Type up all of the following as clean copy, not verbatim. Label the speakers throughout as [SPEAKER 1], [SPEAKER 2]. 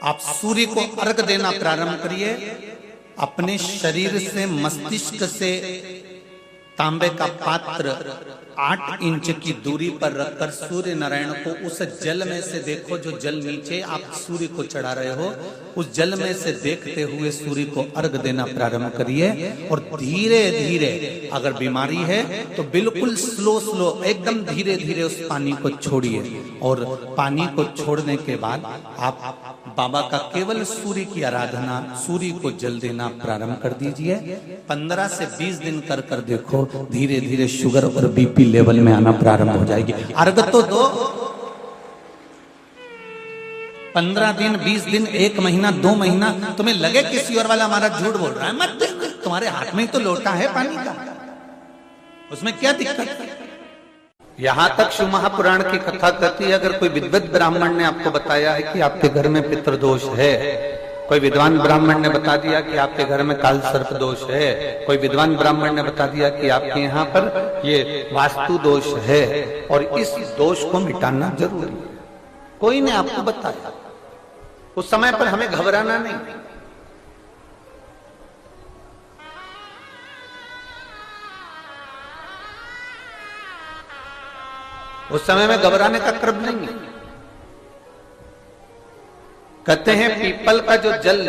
[SPEAKER 1] आप सूर्य को अर्घ देना प्रारंभ करिए। अपने शरीर से, मस्तिष्क से तांबे का पात्र 8 इंच की दूरी पर रखकर सूर्य नारायण को उस जल में से देखो, जो जल नीचे आप सूर्य को चढ़ा रहे हो, उस जल में से देखते हुए सूर्य को अर्घ देना प्रारंभ करिए। और धीरे धीरे, अगर बीमारी है तो बिल्कुल स्लो एकदम धीरे धीरे उस पानी को छोड़िए। और पानी को छोड़ने के बाद आप बाबा का केवल सूर्य की आराधना, सूर्य को जल देना प्रारंभ कर दीजिए। 15 से 20 दिन कर कर देखो, धीरे धीरे शुगर और बीपी लेवल में आना प्रारंभ हो जाएगी। अर्घ तो दो, 15 दिन, 20 दिन, 1 महीना, 2 महीना, तुम्हें लगे किसी और वाला हमारा झूठ बोल रहा है, मत देना। तुम्हारे हाथ में ही तो लोटा है पानी का, उसमें क्या दिक्कत है? यहां तक शिव महापुराण की कथा कहती है, अगर कोई विद्वत ब्राह्मण ने आपको बताया है कि आपके घर में पितृदोष है, कोई विद्वान ब्राह्मण ने बता दिया कि आपके घर में काल सर्प दोष है, कोई विद्वान ब्राह्मण ने बता दिया कि आपके यहाँ पर ये वास्तु दोष है और इस दोष को मिटाना जरूरी है, कोई ने आपको बताया, उस समय पर हमें घबराना नहीं। उस समय में घबराने का क्रम नहीं है। कहते हैं पीपल का जो जल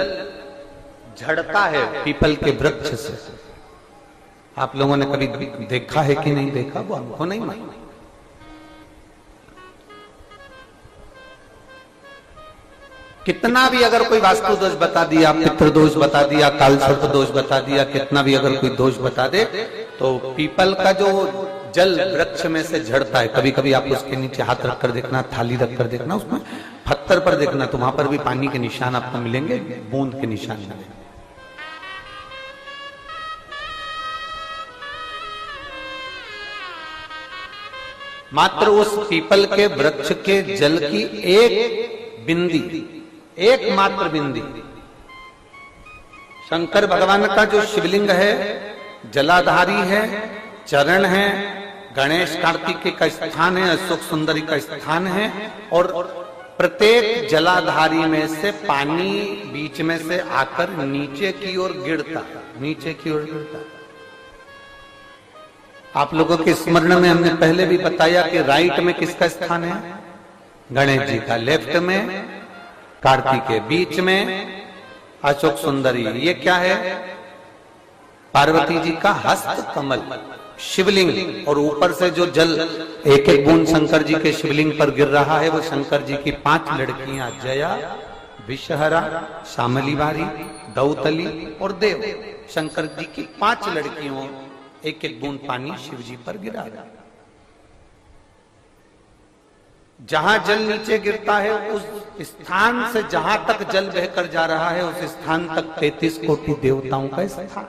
[SPEAKER 1] झड़ता है पीपल के वृक्ष से, आप लोगों ने कभी देखा है कि नहीं देखा, वो हमको नहीं मालूम। कितना भी अगर कोई वास्तु दोष बता दिया, पितृ दोष बता दिया, काल सर्प दोष बता दिया, कितना भी अगर कोई दोष बता दे, तो पीपल का जो जल वृक्ष में से झड़ता है, कभी कभी आप उसके नीचे हाथ रखकर देखना, थाली रखकर देखना, उसमें पत्थर पर देखना, तो वहां पर भी पानी के निशान आपको मिलेंगे, बूंद के निशान मिलेंगे। मात्र उस पीपल के वृक्ष के जल की एक बिंदी, एकमात्र बिंदी, शंकर भगवान का जो शिवलिंग है, जलाधारी है, चरण है, गणेश कार्तिकेय का स्थान है, अशोक सुंदरी का स्थान है, और प्रत्येक जलाधारी में से पानी बीच में से आकर नीचे की ओर गिरता, नीचे की ओर गिरता। आप लोगों के स्मरण में हमने पहले भी बताया कि राइट में किसका स्थान है? गणेश जी का, लेफ्ट में कार्तिकेय, बीच में अशोक सुंदरी। ये क्या है? पार्वती जी का हस्त कमल, शिवलिंग, और ऊपर से जो जल एक एक बूंद शंकर जी के शिवलिंग पर गिर रहा है, वो शंकर जी की 5 लड़कियां, जया, विषहरा, शामली बारी, दौतली और देव, शंकर जी की 5 लड़कियों, एक एक बूंद पानी शिव जी पर गिरा। जहां जल नीचे गिरता है, उस स्थान से जहां तक जल बहकर जा रहा है, उस स्थान तक 33 कोटि देवताओं का स्थान,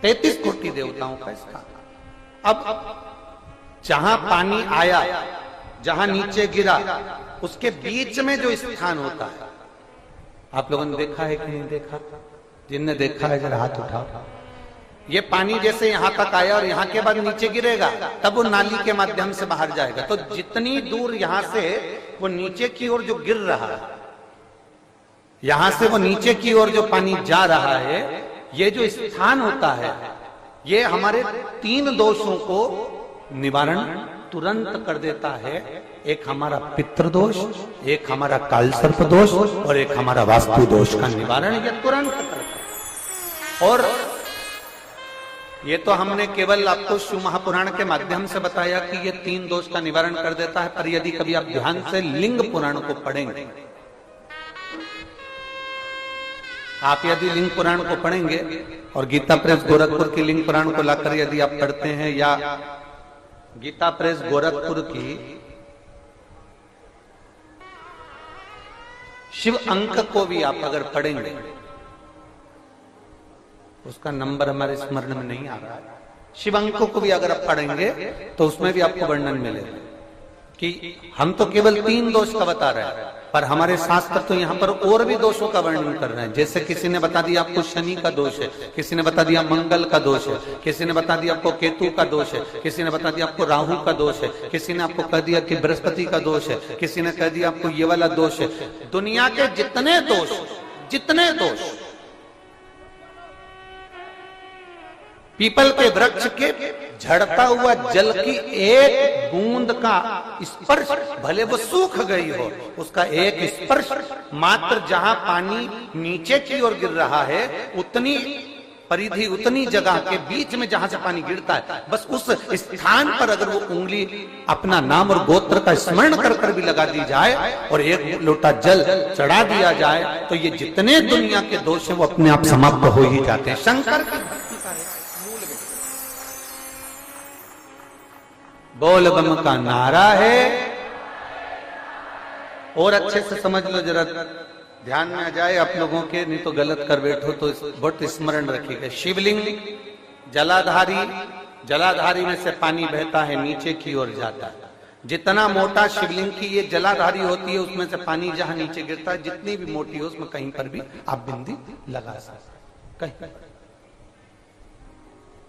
[SPEAKER 1] 33 कोटि देवताओं का स्थान। अब जहां पानी आया, जहां नीचे गिरा, उसके बीच में जो स्थान होता है, आप लोगों ने देखा है कि नहीं देखा? जिनने देखा है जरा हाथ उठाओ। ये पानी जैसे यहां तक आया और यहां के बाद नीचे गिरेगा, तब वो नाली के माध्यम से बाहर जाएगा। तो जितनी दूर यहां से वो नीचे की ओर जो गिर रहा है, यहां से वो नीचे की ओर जो पानी जा रहा है, ये जो स्थान होता है, ये हमारे 3 दोषों को निवारण तुरंत कर देता है। एक हमारा पितृदोष, एक हमारा काल सर्प दोष, और एक हमारा वास्तु दोष का निवारण ये तुरंत करता है। और ये तो हमने केवल आपको शिव महापुराण के माध्यम से बताया कि ये 3 दोष का निवारण कर देता है, पर यदि कभी आप ध्यान से लिंग पुराण को पढ़ेंगे, आप यदि लिंग पुराण को पढ़ेंगे और गीता प्रेस गोरखपुर की लिंग पुराण को लाकर यदि आप पढ़ते हैं, या गीता प्रेस गोरखपुर की शिव अंक को भी आप अगर पढ़ेंगे, उसका नंबर हमारे स्मरण में नहीं आ रहा है, शिव अंक को भी अगर आप पढ़ेंगे तो उसमें भी आपको वर्णन मिलेगा कि हम तो केवल 3 दोष का बता रहे हैं, पर हमारे शास्त्र तो यहाँ पर और भी दोषों का वर्णन कर रहे हैं। जैसे किसी ने बता दिया आपको शनि का दोष है, किसी ने बता दिया मंगल का दोष है, किसी ने बता दिया आपको केतु का दोष है, किसी ने बता दिया आपको राहु का दोष है, किसी ने आपको कह दिया कि बृहस्पति का दोष है, किसी ने कह दिया आपको ये वाला दोष है। दुनिया के जितने दोष पीपल के वृक्ष के झड़ता हुआ जल की एक बूंद का स्पर्श, भले वो सूख गई हो, उसका एक स्पर्श मात्र जहां पानी नीचे की ओर गिर रहा है, उतनी परिधि, उतनी जगह के बीच में जहां से पानी गिरता है, बस उस स्थान पर अगर वो उंगली अपना नाम और गोत्र का स्मरण कर कर भी लगा दी जाए और एक लोटा जल चढ़ा दिया जाए, तो ये जितने दुनिया के दोष हैं वो अपने आप समाप्त हो ही जाते हैं। शंकर की बोल बम का नारा है। और अच्छे से समझ लो, जरा ध्यान में आ जाए आप लोगों के, नहीं तो गलत कर बैठो तो बहुत स्मरण रखिएगा। शिवलिंग जलाधारी में से पानी बहता है, नीचे की ओर जाता है। जितना मोटा शिवलिंग की ये जलाधारी होती है, उसमें से पानी जहां नीचे गिरता है, जितनी भी मोटी हो, उसमें कहीं पर भी आप बिंदी लगा सकते, कहीं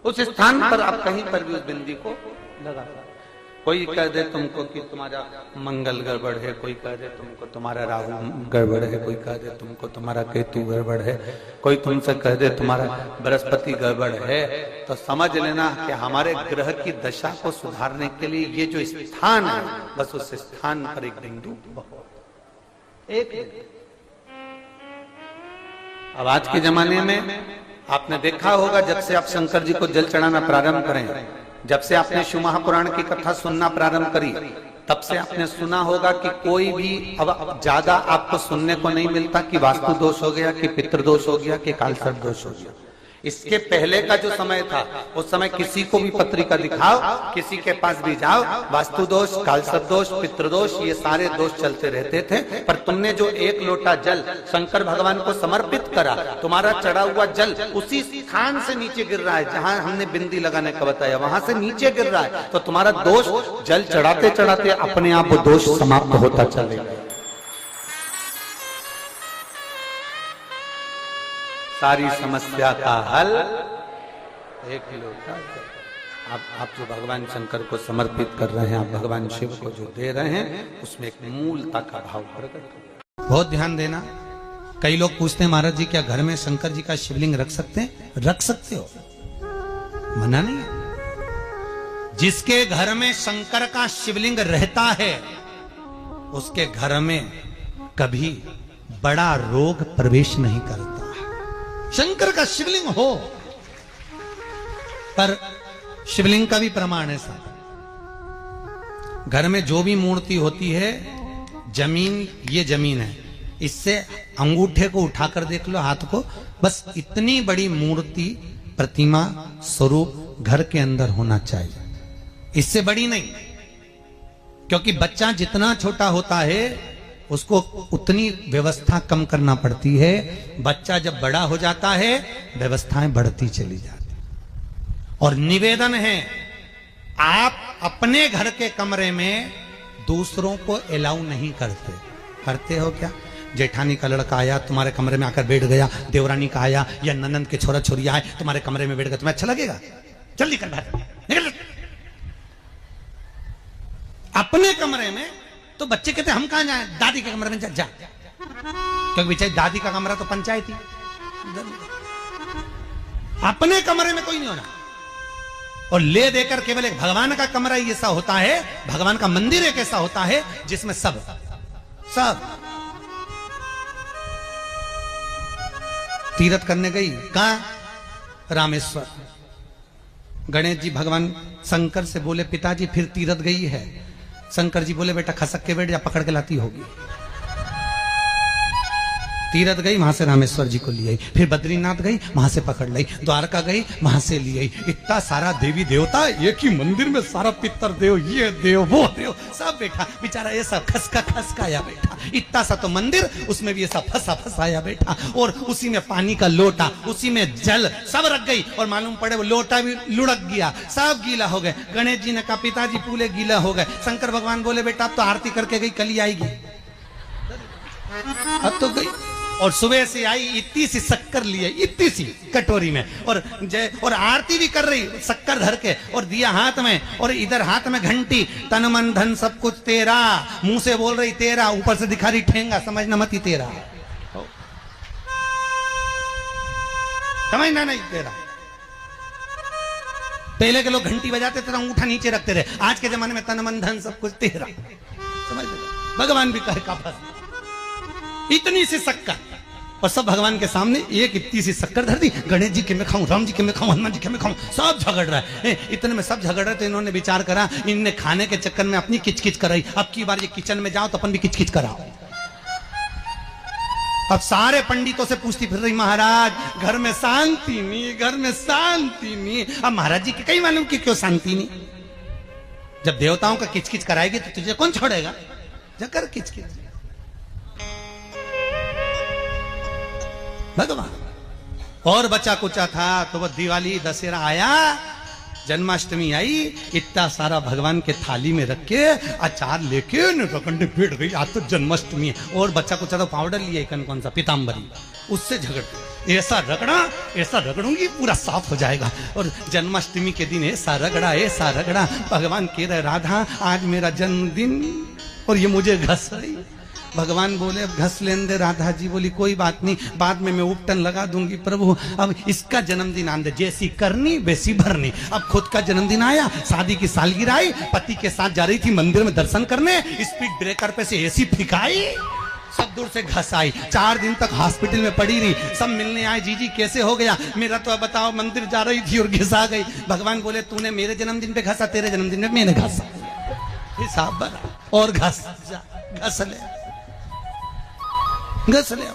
[SPEAKER 1] उस स्थान पर आप कहीं पर भी उस बिंदी को लगा सकते। कोई कह दे तुमको कि तुम्हारा मंगल गड़बड़ है, कोई कह दे तुमको तुम्हारा राहु गड़बड़ है, कोई कह दे तुमको तुम्हारा केतु गड़बड़ है, कोई तुमसे कह दे तुम्हारा बृहस्पति गड़बड़ है, तो समझ लेना कि हमारे ग्रह की दशा को सुधारने के लिए ये जो स्थान है, बस उस स्थान पर एक बिंदु एक। अब आज के जमाने में आपने देखा होगा, जब से आप शंकर जी को जल चढ़ाना प्रारंभ करें, जब से आपने शिव महापुराण की कथा सुनना प्रारंभ करी, तब से आपने सुना होगा कि कोई भी अब ज्यादा आपको सुनने को नहीं मिलता कि वास्तु दोष हो गया, कि पितृदोष हो गया, कि कालसर्प दोष हो गया। इसके पहले का जो समय था, उस समय किसी को भी पत्रिका दिखाओ, किसी के पास भी जाओ, वास्तु दोष, कालसर्प दोष, पितृदोष, ये सारे दोष चलते रहते थे। पर तुमने जो एक लोटा जल शंकर भगवान को समर्पित करा, तुम्हारा चढ़ा हुआ जल उसी स्थान से नीचे गिर रहा है जहां हमने बिंदी लगाने का बताया, वहां से नीचे गिर रहा है, तो तुम्हारा दोष जल चढ़ाते चढ़ाते अपने आप वो दोष समाप्त होता चलेगा। सारी समस्या का हल एक लोटा। आप जो भगवान शंकर को समर्पित कर रहे हैं, आप भगवान शिव को जो दे रहे हैं, उसमें एक मूलता का भाव प्रकट। बहुत ध्यान देना। कई लोग पूछते हैं महाराज जी क्या घर में शंकर जी का शिवलिंग रख सकते हैं? रख सकते हो, मना नहीं है। जिसके घर में शंकर का शिवलिंग रहता है, उसके घर में कभी बड़ा रोग प्रवेश नहीं करता। शंकर का शिवलिंग हो, पर शिवलिंग का भी प्रमाण है साहब, घर में जो भी मूर्ति होती है, जमीन ये जमीन है, इससे अंगूठे को उठाकर देख लो, हाथ को, बस इतनी बड़ी मूर्ति, प्रतिमा, स्वरूप घर के अंदर होना चाहिए, इससे बड़ी नहीं। क्योंकि बच्चा जितना छोटा होता है उसको उतनी व्यवस्था कम करना पड़ती है। बच्चा जब बड़ा हो जाता है व्यवस्थाएं बढ़ती चली जाती। और निवेदन है, आप अपने घर के कमरे में दूसरों को अलाउ नहीं करते। करते हो क्या? जेठानी का लड़का आया तुम्हारे कमरे में आकर बैठ गया, देवरानी का आया या ननंद के छोरा छोरी आए तुम्हारे कमरे में बैठ गया, तुम्हें अच्छा लगेगा? जल्दी कर निकल। अपने कमरे में तो बच्चे कहते हम कहां जाएं? दादी के कमरे में जा। क्योंकि बेचारी दादी का कमरा तो पंचायती। अपने कमरे में कोई नहीं होना। और ले देकर केवल एक भगवान का कमरा ही ऐसा होता है, भगवान का मंदिर एक ऐसा होता है जिसमें सब तीर्थ करने गई। कहां? रामेश्वर। गणेश जी भगवान शंकर से बोले पिताजी फिर तीर्थ गई है। शंकर जी बोले बेटा खसक के बैठ जा, पकड़ के लाती होगी। तीरथ गई, वहां से रामेश्वर जी को ले आई, फिर बद्रीनाथ गई, वहां से पकड़ लाई, द्वारका गई, वहां से ले आई। इतना सारा देवी देवता एक ही मंदिर में, सारा पितर देव, ये देव वो देव सब बैठा, बेचारा ये सब खसकाया बैठा। इतना सा तो मंदिर, उसमें भी ये सब फंसाया बैठा। और उसी में पानी का लोटा, उसी में जल सब रख गई। और मालूम पड़े वो लोटा भी लुढ़क गया, सब गीला हो गए। गणेश जी ने कहा पिताजी पूरे गीला हो गए। शंकर भगवान बोले बेटा अब तो आरती करके गई, कल ही आएगी। अब तो गई। और सुबह से आई, इतनी सी शक्कर लिए, इतनी सी कटोरी में, और जय और आरती भी कर रही शक्कर धर के, और दिया हाथ में, और इधर हाथ में घंटी, तन मन धन सब कुछ तेरा, मुंह से बोल रही तेरा, ऊपर से दिखा रही ठेंगा, समझना मत ही तेरा, समझना नहीं तेरा। पहले के लोग घंटी बजाते थे, अंगूठा नीचे रखते थे, आज के जमाने में तन मन धन सब कुछ तेरा, समझ भगवान भी कहे का बस इतनी सी शक्कर, और सब भगवान के सामने एक इतनी सी शक्कर धर दी। गणेश जी के मैं खाऊं, राम जी के मैं खाऊं, हनुमान जी के मैं खाऊं, सब झगड़ रहा है। इतने में सब झगड़ रहे, तो इन्होंने विचार करा, इनने खाने के चक्कर में अपनी किचकिच कराई, अब की बार ये किचन में जाओ तो अपन भी किचकिच कराओ। अब सारे पंडितों से पूछती फिर रही, महाराज घर में शांति नहीं, घर में शांति नहीं। अब महाराज जी के कई मालूम कि क्यों शांति नहीं, जब देवताओं का किचकिच कराएगी तो तुझे कौन छोड़ेगा, जकर किचकिच भगवान। और बचा कुचा था तो वो दिवाली दशहरा आया, जन्माष्टमी आई, इतना सारा भगवान के थाली में रख के अचार लेके रखंडे पेट गई, आज तो जन्माष्टमी है। और बच्चा कुचा तो पाउडर लिया कौन सा पीताम्बरी, उससे झगड़, ऐसा रगड़ूंगी पूरा साफ हो जाएगा। और जन्माष्टमी के दिन ऐसा रगड़ा, भगवान कह रहे राधा आज मेरा जन्मदिन और ये मुझे घस रही। भगवान बोले अब घस लेने दे। राधा जी बोली कोई बात नहीं, बाद में मैं उपटन लगा दूंगी प्रभु, अब इसका जन्मदिन आंदे, जैसी करनी वैसी भरनी। अब खुद का जन्मदिन आया, शादी की सालगिरह आई, पति के साथ जा रही थी मंदिर में दर्शन करने, स्पीड ब्रेकर पे से ऐसी फिकाई, सब दूर से घस आई। 4 दिन तक हॉस्पिटल में पड़ी रही, सब मिलने आए, जी कैसे हो गया, मेरा तो बताओ मंदिर जा रही थी और घिसा गई। भगवान बोले तूने मेरे जन्मदिन पे घसा, तेरे जन्मदिन में मैंने घसा, हिसाब बना, और घस ले घस ले।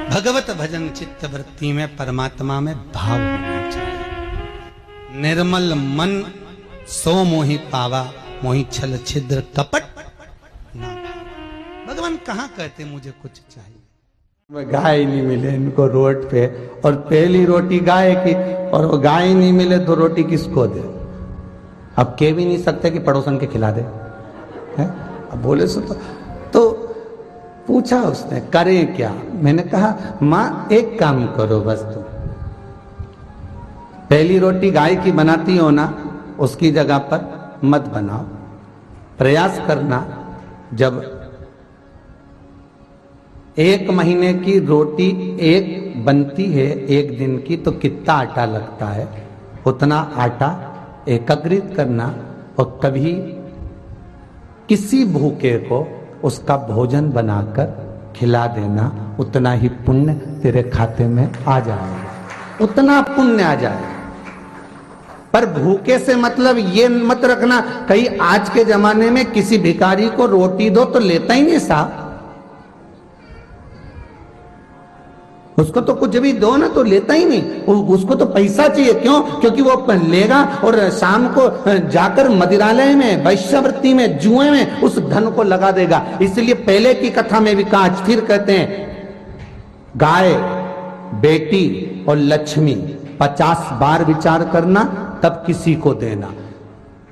[SPEAKER 1] भगवत भजन चित्त वृत्ति में परमात्मा में भाव होना चाहिए। निर्मल मन सो मोहि पावा, मोहि छल छिद्र कपट ना। भगवान कहाँ कहते मुझे कुछ चाहिए।
[SPEAKER 2] गाय नहीं मिले इनको रोड पे, और पहली रोटी गाय की, और वो गाय नहीं मिले तो रोटी किसको दे। अब कह भी नहीं सकते कि पड़ोसन के खिला दे, है? अब बोले सो तो पूछा उसने करें क्या। मैंने कहा माँ एक काम करो बस, तुम पहली रोटी गाय की बनाती हो ना, उसकी जगह पर मत बनाओ, प्रयास करना जब 1 महीने की रोटी एक बनती है 1 दिन की, तो कितना आटा लगता है, उतना आटा एकत्रित करना, और कभी किसी भूखे को उसका भोजन बनाकर खिला देना, उतना ही पुण्य तेरे खाते में आ जाएगा, उतना पुण्य आ जाएगा। पर भूखे से मतलब ये मत रखना कहीं आज के जमाने में किसी भिखारी को रोटी दो तो लेता ही नहीं साहब, उसको तो कुछ भी दो ना तो लेता ही नहीं, उसको तो पैसा चाहिए। क्यों? क्योंकि वो लेगा और शाम को जाकर मदिरालय में, वैश्यवृत्ति में, जुए में उस धन को लगा देगा। इसलिए पहले की कथा में भी कहा, फिर कहते हैं गाय, बेटी और लक्ष्मी 50 बार विचार करना तब किसी को देना।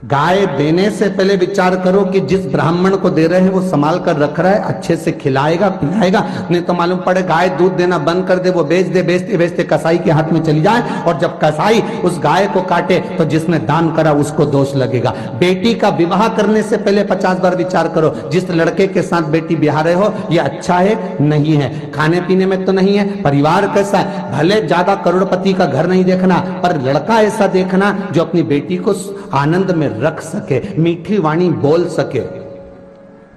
[SPEAKER 2] गाय देने से पहले विचार करो कि जिस ब्राह्मण को दे रहे हैं वो संभाल कर रख रहा है, अच्छे से खिलाएगा पिलाएगा, नहीं तो मालूम पड़े गाय दूध देना बंद कर दे, वो बेच दे, बेचते बेचते कसाई के हाथ में चली जाए, और जब कसाई उस गाय को काटे तो जिसने दान करा उसको दोष लगेगा। बेटी का विवाह करने से पहले 50 बार विचार करो, जिस लड़के के साथ बेटी ब्याह रहे हो ये अच्छा है नहीं है, खाने पीने में तो नहीं है, परिवार कैसा है। भले ज्यादा करोड़पति का घर नहीं देखना, पर लड़का ऐसा देखना जो अपनी बेटी को आनंद में रख सके, मीठी वाणी बोल सके।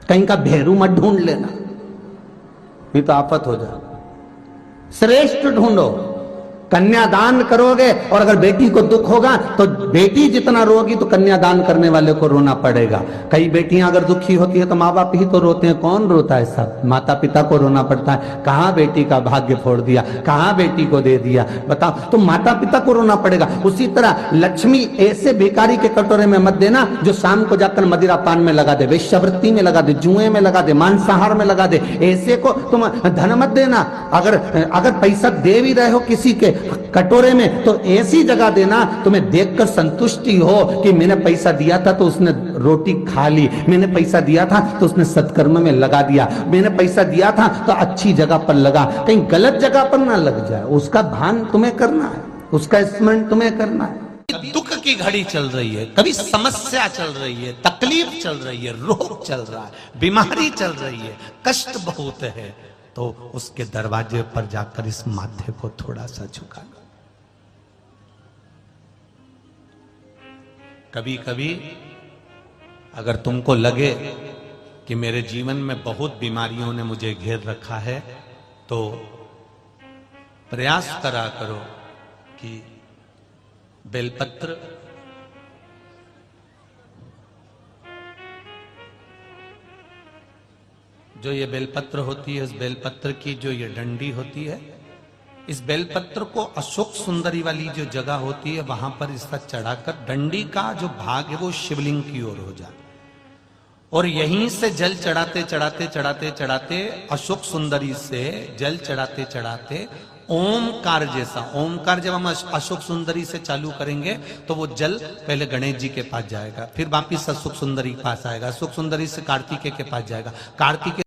[SPEAKER 2] कहीं का भेरू मत ढूंढ लेना, नहीं तो आफत हो जाए। श्रेष्ठ ढूंढो, कन्यादान करोगे, और अगर बेटी को दुख होगा तो बेटी जितना रोगी तो कन्यादान करने वाले को रोना पड़ेगा। कई बेटियां अगर दुखी होती है तो माँ बाप ही तो रोते हैं, कौन रोता है? सब माता पिता को रोना पड़ता है। कहां बेटी का भाग्य फोड़ दिया, कहां बेटी को दे दिया, बताओ, तो माता पिता को रोना पड़ेगा। उसी तरह लक्ष्मी ऐसे भिखारी के कटोरे में मत देना जो शाम को जाकर मदिरा पान में लगा दे, वेश्यावृत्ति में लगा दे, जुए में लगा दे, मांसाहार में लगा दे, ऐसे को तुम धन मत देना। अगर पैसा दे भी रहे हो किसी के कटोरे में, तो ऐसी जगह देना तुम्हें देखकर संतुष्टि हो कि मैंने पैसा दिया था तो उसने रोटी खा ली, मैंने पैसा दिया था तो उसने सत्कर्म में लगा दिया, मैंने पैसा दिया था तो अच्छी जगह पर लगा, कहीं गलत जगह पर ना लग जाए, उसका भान तुम्हें करना है, उसका स्मरण तुम्हें करना है।
[SPEAKER 1] दुख की घड़ी चल रही है, कभी समस्या चल रही है, तकलीफ चल रही है, रोग चल रहा है, बीमारी चल रही है, कष्ट बहुत है, तो उसके दरवाजे पर जाकर इस माथे को थोड़ा सा झुका लो। कभी कभी अगर तुमको लगे कि मेरे जीवन में बहुत बीमारियों ने मुझे घेर रखा है, तो प्रयास करा करो कि बेलपत्र जो ये बेलपत्र होती है, इस बेलपत्र की जो ये डंडी होती है, इस बेलपत्र को अशोक सुंदरी वाली जो जगह होती है वहां पर इसका चढ़ाकर डंडी का जो भाग है वो शिवलिंग की ओर हो जाए, और यहीं से जल चढ़ाते चढ़ाते चढ़ाते चढ़ाते अशोक सुंदरी से जल चढ़ाते चढ़ाते ओमकार जैसा, ओमकार जब हम अशोक सुंदरी से चालू करेंगे तो वो जल पहले गणेश जी के पास जाएगा, फिर वापिस अशोक सुंदरी के पास आएगा, अशोक सुंदरी से कार्तिकेय के पास जाएगा, कार्तिकेय